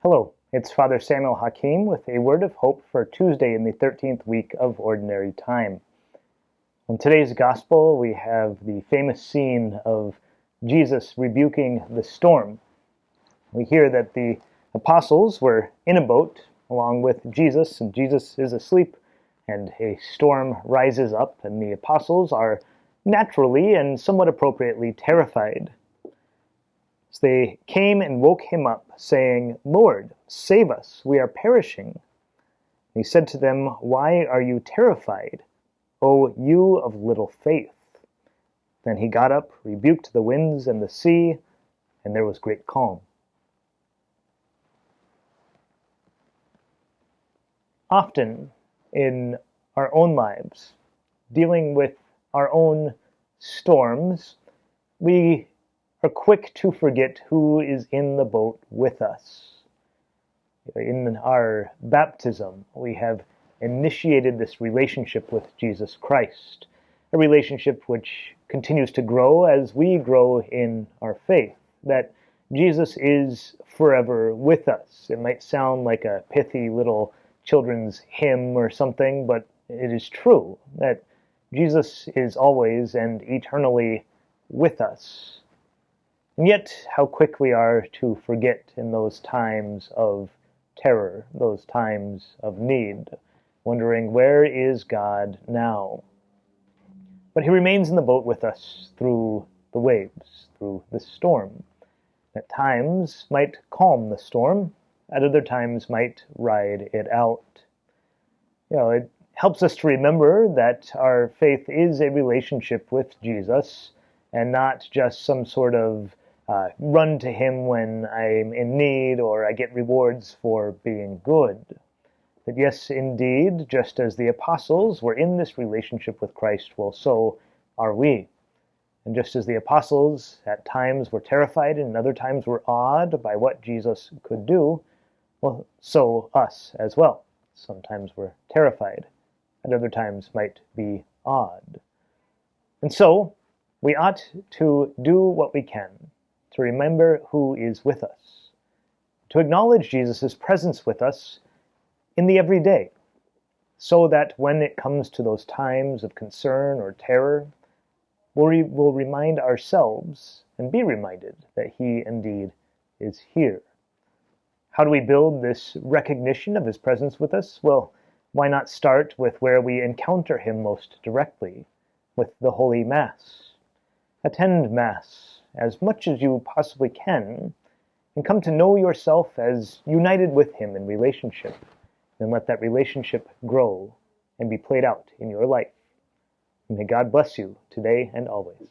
Hello, it's Father Samuel Hakim with a word of hope for Tuesday in the 13th week of Ordinary Time. In today's Gospel, we have the famous scene of Jesus rebuking the storm. We hear that the apostles were in a boat along with Jesus, and Jesus is asleep, and a storm rises up, and the apostles are naturally and somewhat appropriately terrified. So they came and woke him up, saying, "Lord, save us, we are perishing." He said to them, "Why are you terrified, O you of little faith?" Then he got up, rebuked the winds and the sea, and there was great calm. Often in our own lives, dealing with our own storms, we are quick to forget who is in the boat with us. In our baptism, we have initiated this relationship with Jesus Christ, a relationship which continues to grow as we grow in our faith, that Jesus is forever with us. It might sound like a pithy little children's hymn or something, but it is true that Jesus is always and eternally with us. And yet, how quick we are to forget in those times of terror, those times of need, wondering, where is God now? But he remains in the boat with us through the waves, through the storm. At times might calm the storm, at other times might ride it out. It helps us to remember that our faith is a relationship with Jesus and not just some sort of run to him when I'm in need or I get rewards for being good. That yes, indeed, just as the apostles were in this relationship with Christ, well, so are we. And just as the apostles at times were terrified and other times were awed by what Jesus could do, well, so us as well. Sometimes we're terrified, at other times might be awed. And so we ought to do what we can to remember who is with us, to acknowledge Jesus' presence with us in the everyday, so that when it comes to those times of concern or terror, we will remind ourselves and be reminded that he indeed is here. How do we build this recognition of his presence with us? Well, why not start with where we encounter him most directly, with the Holy Mass? Attend Mass as much as you possibly can, and come to know yourself as united with him in relationship, and let that relationship grow and be played out in your life. May God bless you today and always.